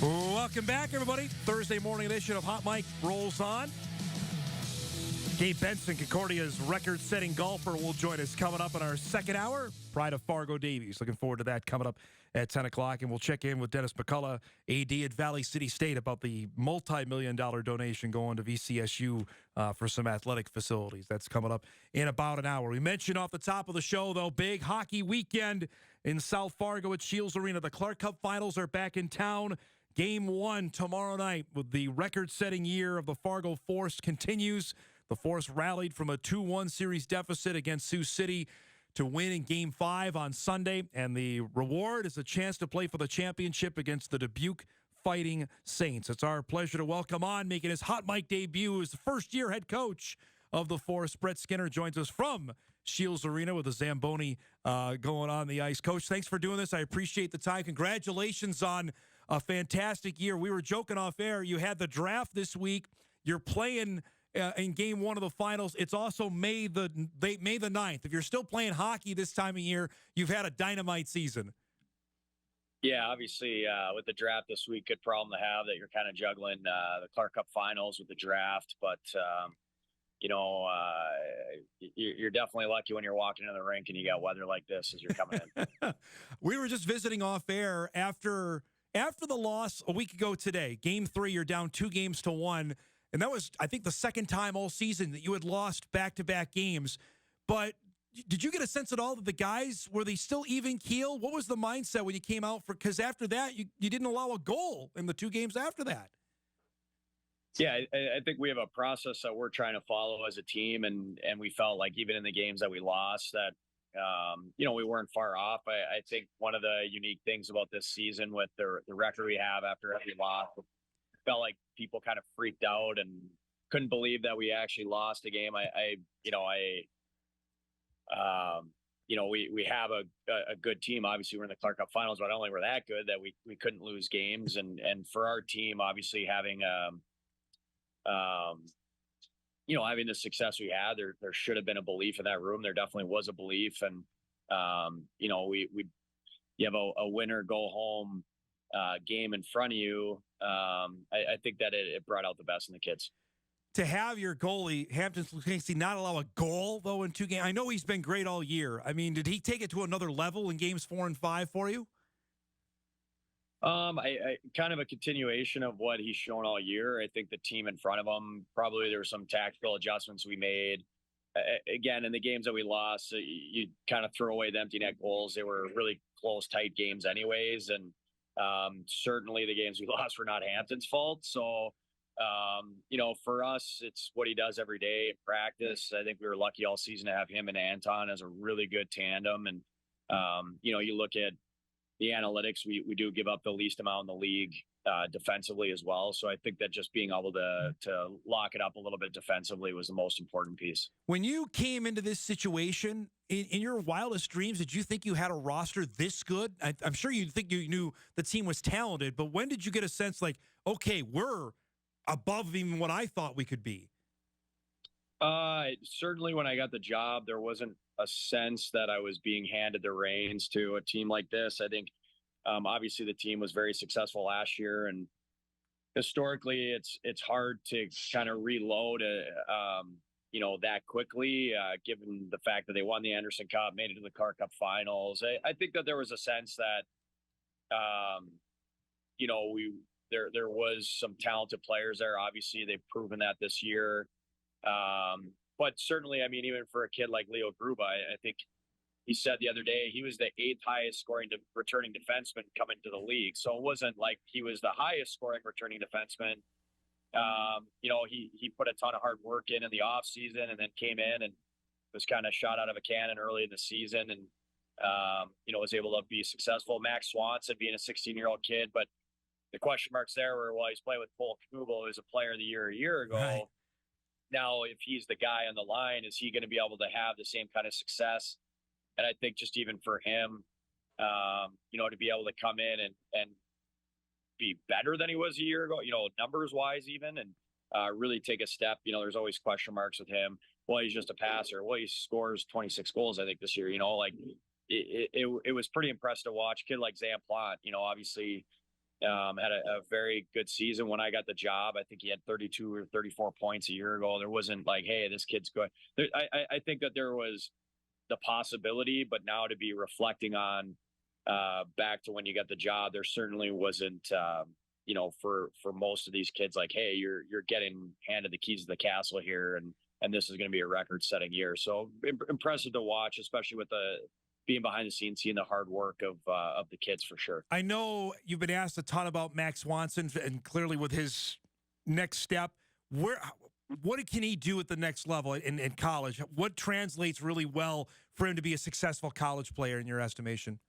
Welcome back, everybody. Thursday morning edition of Hot Mike rolls on. Gabe Benson, Concordia's record-setting golfer, will join us coming up in our second hour. Pride of Fargo Davies. Looking forward to that coming up at 10 o'clock. And we'll check in with Dennis McCullough, AD at Valley City State, about the multi-million-dollar donation going to VCSU for some athletic facilities. That's coming up in about an hour. We mentioned off the top of the show, though, big hockey weekend in South Fargo at Shields Arena. The Clark Cup Finals are back in town. Game 1 tomorrow night with the record-setting year of the Fargo Force continues. The Force rallied from a 2-1 series deficit against Sioux City to win in Game 5 on Sunday, and the reward is a chance to play for the championship against the Dubuque Fighting Saints. It's our pleasure to welcome on, making his Hot Mic debut as the first-year head coach of the Force. Brett Skinner joins us from Shields Arena with the Zamboni going on the ice. Coach, thanks for doing this. I appreciate the time. Congratulations on a fantastic year. We were joking off air. You had the draft this week. You're playing in Game 1 of the finals. It's also May the 9th. If you're still playing hockey this time of year, you've had a dynamite season. Yeah, obviously, with the draft this week, good problem to have that you're kind of juggling the Clark Cup Finals with the draft. But, you're definitely lucky when you're walking in the rink and you got weather like this as you're coming in. We were just visiting off air after the loss a week ago today. Game 3, you're down 2-1. And that was, I think, the second time all season that you had lost back-to-back games. But did you get a sense at all that the guys, were they still even keel? What was the mindset when you came out for? Because after that, you didn't allow a goal in the 2 games after that. Yeah, I think we have a process that we're trying to follow as a team, and we felt like even in the games that we lost that, we weren't far off. I think one of the unique things about this season with the record we have after every loss, felt like people kind of freaked out and couldn't believe that we actually lost a game. We have a good team. Obviously, we're in the Clark Cup Finals, but not only were that good that we couldn't lose games. And for our team, obviously having having the success we had, there should have been a belief in that room. There definitely was a belief, and you have a winner go home game in front of you. I think that it brought out the best in the kids. To have your goalie, Hampton Lukasky, not allow a goal, though, in 2 games. I know he's been great all year. I mean, did he take it to another level in games 4 and 5 for you? I kind of a continuation of what he's shown all year. I think the team in front of him, probably there were some tactical adjustments we made. Again, in the games that we lost, you kind of throw away the empty net goals. They were really close, tight games anyways. And certainly the games we lost were not Hampton's fault. So, for us, it's what he does every day in practice. I think we were lucky all season to have him and Anton as a really good tandem. And, you look at the analytics, we do give up the least amount in the league defensively as well. So I think that just being able to lock it up a little bit defensively was the most important piece. When you came into this situation, in your wildest dreams, did you think you had a roster this good? I'm sure you think you knew the team was talented, but when did you get a sense like, okay, we're above even what I thought we could be? Certainly when I got the job, there wasn't a sense that I was being handed the reins to a team like this. I think, obviously the team was very successful last year, and historically it's hard to kind of reload, that quickly, given the fact that they won the Anderson Cup, made it to the Clark Cup Finals. I think that there was a sense that, there was some talented players there. Obviously they've proven that this year. But certainly, I mean, even for a kid like Leo Gruba, I think he said the other day he was the 8th highest scoring returning defenseman coming to the league. So it wasn't like he was the highest scoring returning defenseman. He put a ton of hard work in the off season, and then came in and was kind of shot out of a cannon early in the season, and was able to be successful. Max Swanson being a 16-year-old kid, but the question marks there were, well, he's playing with Cole Knuble, who's a player of the year a year ago. Right. Now, if he's the guy on the line, is he going to be able to have the same kind of success? And I think just even for him, to be able to come in and be better than he was a year ago, numbers wise even, and really take a step. There's always question marks with him. Well, he's just a passer. Well, he scores 26 goals, I think, this year. It was pretty impressive to watch. A kid like Zam Plot, obviously had a very good season when I got the job. I think he had 32 or 34 points a year ago. There wasn't like, hey, this kid's good. I think that there was the possibility, but now to be reflecting on back to when you got the job, there certainly wasn't, for most of these kids, like, hey, you're getting handed the keys to the castle here, and this is going to be a record-setting year. So impressive to watch, especially with the being behind the scenes, seeing the hard work of the kids for sure. I know you've been asked a ton about Max Swanson, and clearly with his next step, what can he do at the next level in college? What translates really well for him to be a successful college player in your estimation?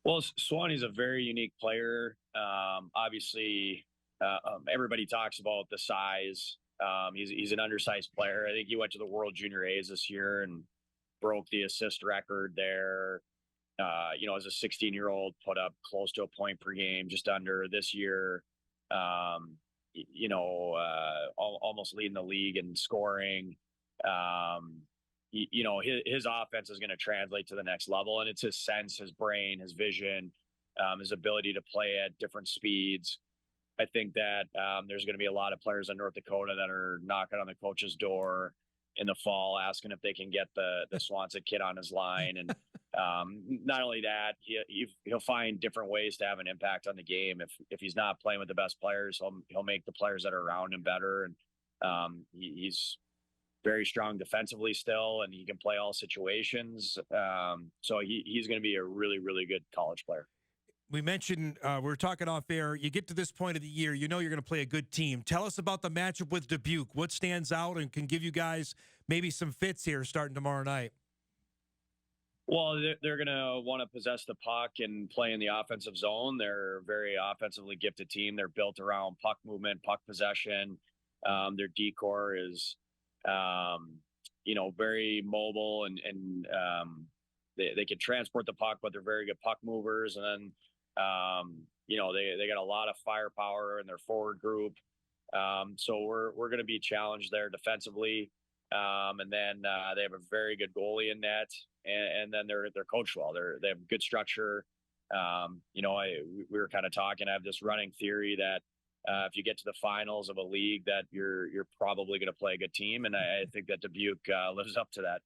Well, Swanee's a very unique player. Obviously, everybody talks about the size. He's an undersized player. I think he went to the World Junior A's this year and broke the assist record there. As a 16-year-old, put up close to a point per game, just under this year. Almost leading the league in scoring. His offense is going to translate to the next level, and it's his sense, his brain, his vision, his ability to play at different speeds. I think that there's going to be a lot of players in North Dakota that are knocking on the coach's door in the fall, asking if they can get the Swanson kid on his line. And not only that, he'll find different ways to have an impact on the game. If he's not playing with the best players, he'll make the players that are around him better. And he's very strong defensively still, and he can play all situations. So he's going to be a really, really good college player. We mentioned, we were talking off air, you get to this point of the year, you know you're going to play a good team. Tell us about the matchup with Dubuque. What stands out and can give you guys maybe some fits here starting tomorrow night? Well, they're going to want to possess the puck and play in the offensive zone. They're a very offensively gifted team. They're built around puck movement, puck possession. Their decor is, very mobile, and they can transport the puck, but they're very good puck movers. And then, they got a lot of firepower in their forward group. So we're going to be challenged there defensively. And then they have a very good goalie in net, and then they're coached well. They have good structure. We were kind of talking. I have this running theory that if you get to the finals of a league, that you're probably going to play a good team, and I think that Dubuque lives up to that.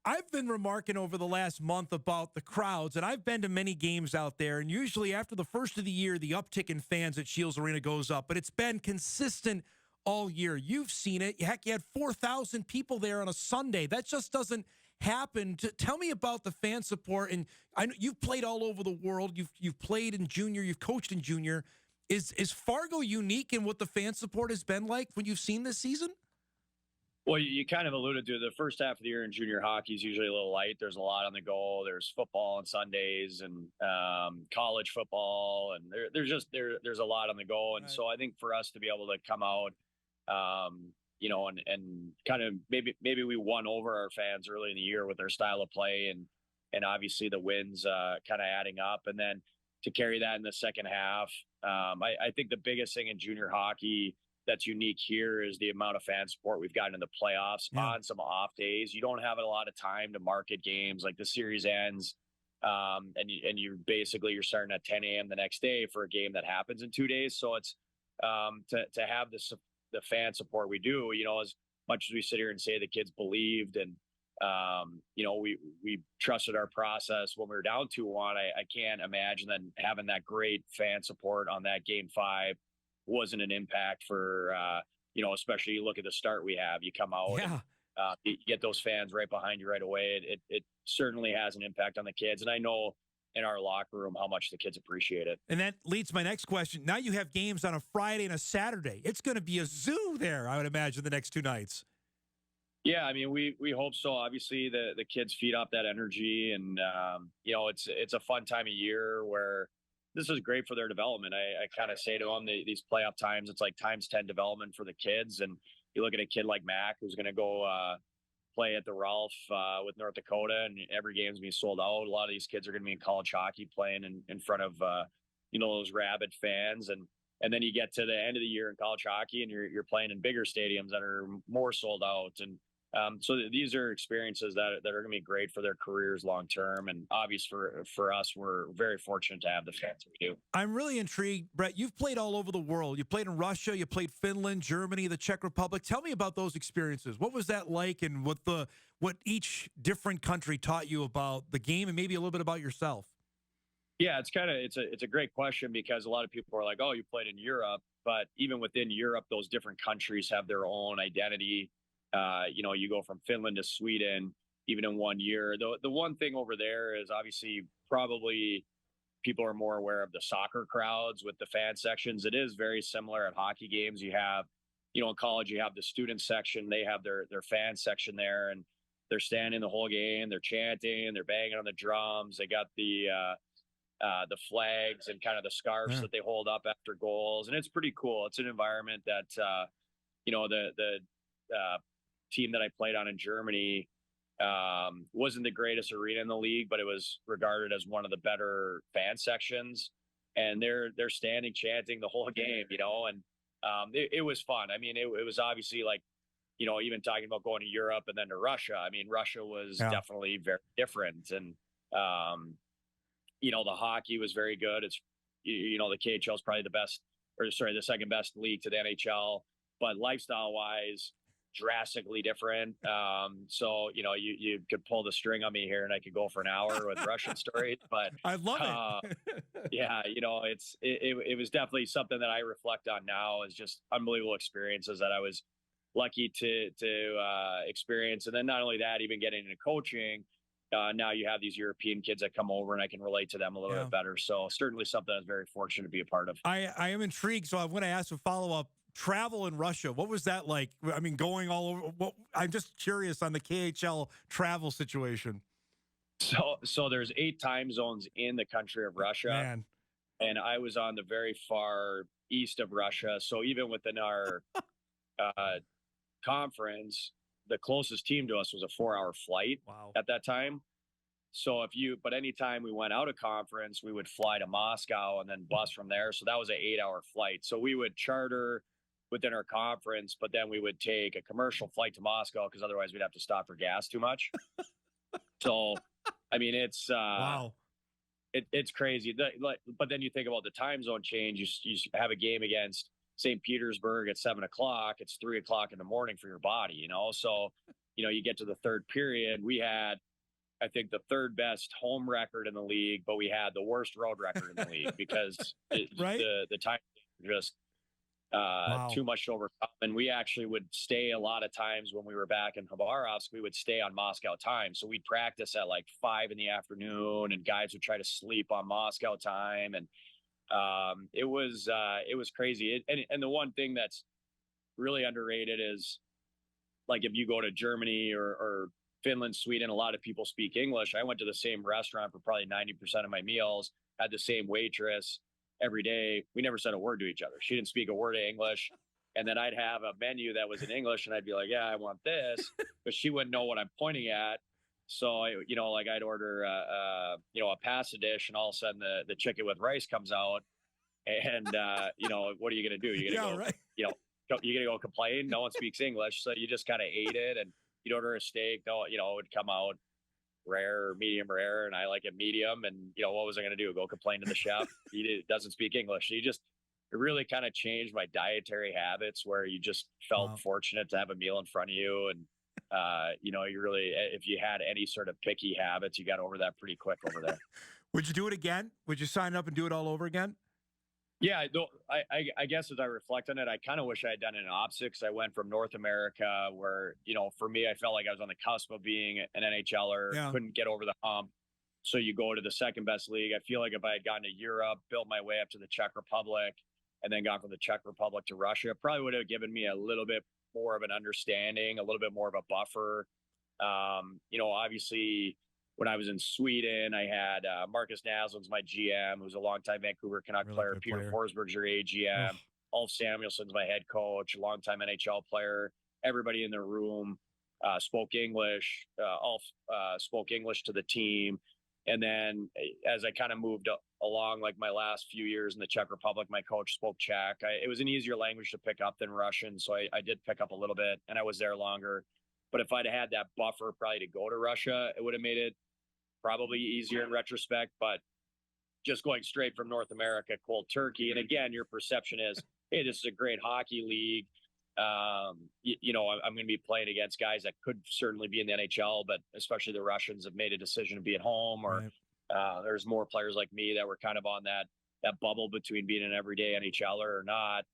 I've been remarking over the last month about the crowds, and I've been to many games out there, and usually after the first of the year, the uptick in fans at Shields Arena goes up, but it's been consistent all year. You've seen it. Heck, you had 4,000 people there on a Sunday. That just doesn't happen. Tell me about the fan support, and I know you've played all over the world. You've played in junior. You've coached in junior. Is Fargo unique in what the fan support has been like when you've seen this season? Well, you kind of alluded to the first half of the year in junior hockey is usually a little light. There's a lot on the go. There's football on Sundays and college football, and there's a lot on the go. And so I think for us to be able to come out, and kind of maybe we won over our fans early in the year with their style of play, and obviously the wins kind of adding up, and then to carry that in the second half. I think the biggest thing in junior hockey that's unique here is the amount of fan support we've gotten in the playoffs. On some off days. You don't have a lot of time to market games. Like the series ends, and you're starting at 10 a.m. the next day for a game that happens in 2 days. So it's to have the fan support we do. As much as we sit here and say the kids believed and we trusted our process when we were down 2-1. I can't imagine then having that great fan support on that game 5 wasn't an impact for, especially you look at the start we have. You come out, and, you get those fans right behind you right away. It certainly has an impact on the kids. And I know in our locker room how much the kids appreciate it. And that leads to my next question. Now you have games on a Friday and a Saturday. It's going to be a zoo there, I would imagine, the next 2 nights. Yeah, I mean, we hope so. Obviously, the kids feed off that energy, and it's a fun time of year where this is great for their development. I kind of say to them, these playoff times, it's like times 10 development for the kids. And you look at a kid like Mac, who's going to go play at the Ralph with North Dakota, and every game's being sold out. A lot of these kids are going to be in college hockey playing in front of those rabid fans, and then you get to the end of the year in college hockey, and you're playing in bigger stadiums that are more sold out. And These are experiences that are going to be great for their careers long term, and obvious for us. We're very fortunate to have the fans we do. I'm really intrigued, Brett. You've played all over the world. You played in Russia, you played Finland, Germany, the Czech Republic. Tell me about those experiences. What was that like, and what each different country taught you about the game, and maybe a little bit about yourself? Yeah, it's a great question, because a lot of people are like, "Oh, you played in Europe," but even within Europe, those different countries have their own identity. You go from Finland to Sweden, even in 1 year. The one thing over there is obviously probably people are more aware of the soccer crowds with the fan sections. It is very similar at hockey games. You have, in college, you have the student section. They have their fan section there, and they're standing the whole game. They're chanting. They're banging on the drums. They got the flags and kind of the scarves that they hold up after goals, and it's pretty cool. It's an environment that the team that I played on in Germany wasn't the greatest arena in the league, but it was regarded as one of the better fan sections, and they're standing chanting the whole game, and it was fun. I mean, it was obviously like, even talking about going to Europe and then to Russia. I mean, Russia was definitely very different, and the hockey was very good. It's the KHL is probably the second best league to the NHL, but lifestyle wise, drastically different. You could pull the string on me here and I could go for an hour with Russian stories, but I love it. yeah, it was definitely something that I reflect on now as just unbelievable experiences that I was lucky to experience. And then not only that, even getting into coaching, now you have these European kids that come over and I can relate to them a little bit better. So certainly something I was very fortunate to be a part of. I am intrigued. So I'm going to ask a follow-up. Travel in Russia, what was that like? I mean, going all over. I'm just curious on the KHL travel situation. So there's 8 time zones in the country of Russia. Man. And I was on the very far east of Russia. So even within our conference, the closest team to us was a 4-hour flight at that time. So but anytime we went out of conference, we would fly to Moscow and then bus from there. So that was an 8-hour flight. So we would charter within our conference, but then we would take a commercial flight to Moscow, because otherwise we'd have to stop for gas too much. So, I mean, it's it's crazy. But then you think about the time zone change. You have a game against St. Petersburg at 7:00. It's 3:00 in the morning for your body, So, you get to the third period. We had, I think, the third best home record in the league, but we had the worst road record in the league because the time just too much to overcome. And we actually would stay a lot of times when we were back in Khabarovsk, we would stay on Moscow time. So we'd practice at like 5 PM, and guys would try to sleep on Moscow time. And it was crazy. And the one thing that's really underrated is, like, if you go to Germany or Finland, Sweden, a lot of people speak English. I went to the same restaurant for probably 90% of my meals, had the same waitress every day. We never said a word to each other. She didn't speak a word of English. And then I'd have a menu that was in English, and I'd be like, yeah, I want this, but she wouldn't know what I'm pointing at. So, I'd order, a pasta dish, and all of a sudden the chicken with rice comes out. And, what are you going to do? You're going to you're going to go complain. No one speaks English. So you just kind of ate it, and you'd order a steak, it would come out rare or medium rare, and I like it medium. And what was I going to do? Go complain to the chef? He doesn't speak English. So it really kind of changed my dietary habits, where you just felt fortunate to have a meal in front of you. And you really, if you had any sort of picky habits, you got over that pretty quick over there. Would you do it again? Would you sign up and do it all over again? Yeah, I guess as I reflect on it, I kind of wish I had done it in opposite, because I went from North America, where, for me, I felt like I was on the cusp of being an NHLer, couldn't get over the hump. So you go to the second best league. I feel like if I had gone to Europe, built my way up to the Czech Republic, and then gone from the Czech Republic to Russia, it probably would have given me a little bit more of an understanding, a little bit more of a buffer. Obviously, when I was in Sweden, I had Marcus Naslin's my GM, who's a longtime Vancouver Canuck player. Peter Forsberg's your AGM. Ulf Samuelson's my head coach, a longtime NHL player. Everybody in the room spoke English. Ulf spoke English to the team. And then as I kind of moved along, like my last few years in the Czech Republic, my coach spoke Czech. It was an easier language to pick up than Russian, so I did pick up a little bit, and I was there longer. But if I'd had that buffer probably to go to Russia, it would have made it probably easier in retrospect. But just going straight from North America, cold turkey. And again, your perception is, hey, this is a great hockey league. I'm going to be playing against guys that could certainly be in the NHL, but especially the Russians have made a decision to be at home, or there's more players like me that were kind of on that bubble between being an everyday NHLer or not.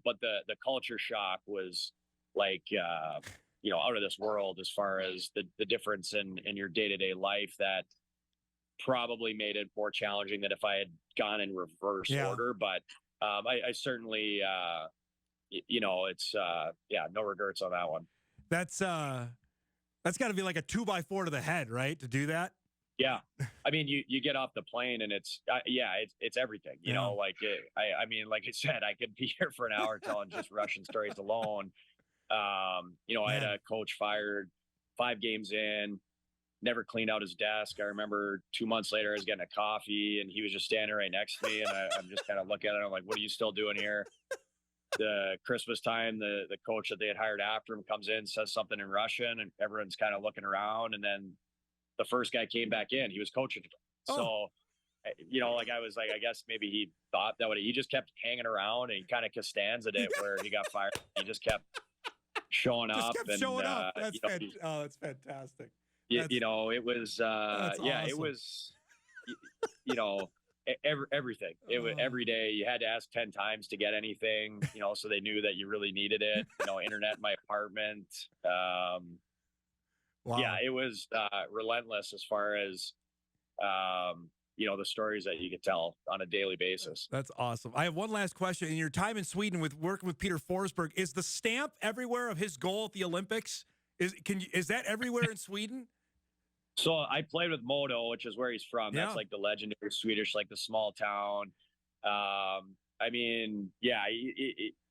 But the culture shock was like, out of this world as far as the difference in your day-to-day life that probably made it more challenging than if I had gone in reverse order. But I certainly, it's no regrets on that one. That's got to be like a 2x4 to the head, right? To do that. Yeah. I mean, you get off the plane and it's everything, you know, like, I mean, like I said, I could be here for an hour telling just Russian stories alone. I had a coach fired 5 games in, never cleaned out his desk. I remember 2 months later, I was getting a coffee and he was just standing right next to me. And I'm just kind of looking at it. I'm like, what are you still doing here? The Christmas time, the coach that they had hired after him comes in, says something in Russian, and everyone's kind of looking around. And then the first guy came back in, he was coaching. So, I was like, I guess maybe he thought that he just kept hanging around, and he kind of Costanza it where he got fired. He just kept showing up. That's fantastic. It was, awesome. It was, everything. It was every day. You had to ask 10 times to get anything, so they knew that you really needed it. Internet in my apartment. Wow. Yeah, it was relentless as far as, the stories that you could tell on a daily basis. That's awesome. I have one last question. In your time in Sweden with working with Peter Forsberg, is the stamp everywhere of his goal at the Olympics? Is that everywhere in Sweden? So I played with Modo, which is where he's from. Yeah. That's like the legendary Swedish, like the small town. I mean,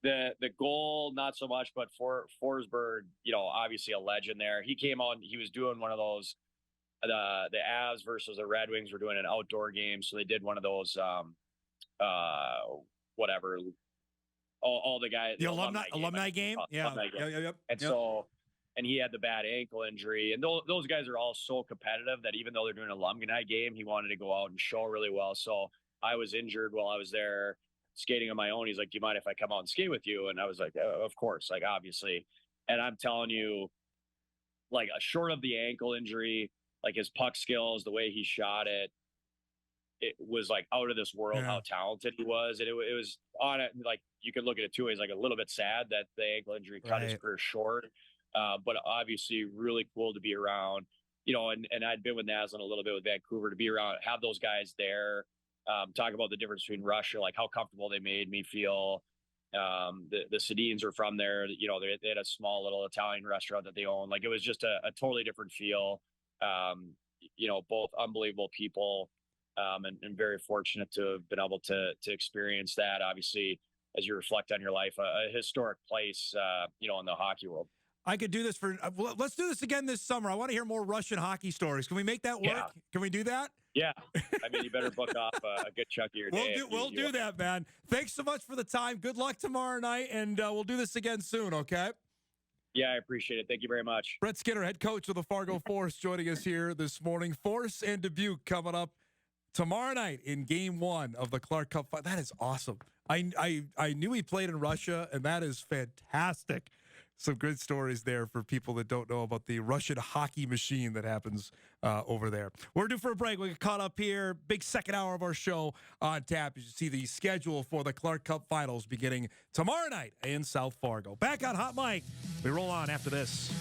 the goal, not so much, but for Forsberg, obviously a legend there. He came on, he was doing one of those, the Avs versus the Red Wings were doing an outdoor game. So they did one of those, whatever, all the guys. The alumni game? Yeah. Alumni game. Yep. And so, and he had the bad ankle injury. And those guys are all so competitive that even though they're doing an alumni game, he wanted to go out and show really well. So I was injured while I was there skating on my own. He's like, do you mind if I come out and skate with you? And I was like, of course, like, obviously. And I'm telling you, like, short of the ankle injury, like his puck skills, the way he shot it was like out of this world, how talented he was. And it was on it. Like, you could look at it two ways, like a little bit sad that the ankle injury cut his career short. But obviously really cool to be around, and I'd been with Naslund a little bit with Vancouver, to be around, have those guys there, talk about the difference between Russia, like how comfortable they made me feel. The Sedins are from there, they had a small little Italian restaurant that they own. Like, it was just a totally different feel. Both unbelievable people, and very fortunate to have been able to experience that. Obviously, as you reflect on your life, a historic place, in the hockey world. I could do this let's do this again this summer. I want to hear more Russian hockey stories. Can we make that work? Yeah. Can we do that? Yeah. I mean, you better book off a good chunk of your day. We'll do that, man. Thanks so much for the time. Good luck tomorrow night, and we'll do this again soon, okay? Yeah, I appreciate it. Thank you very much. Brett Skinner, head coach of the Fargo Force, joining us here this morning. Force and Dubuque coming up tomorrow night in Game 1 of the Clark Cup. That is awesome. I knew he played in Russia, and that is fantastic. Some good stories there for people that don't know about the Russian hockey machine that happens over there. We're due for a break. We get caught up here. Big second hour of our show on tap. You see the schedule for the Clark Cup Finals beginning tomorrow night in South Fargo. Back on Hot Mic. We roll on after this.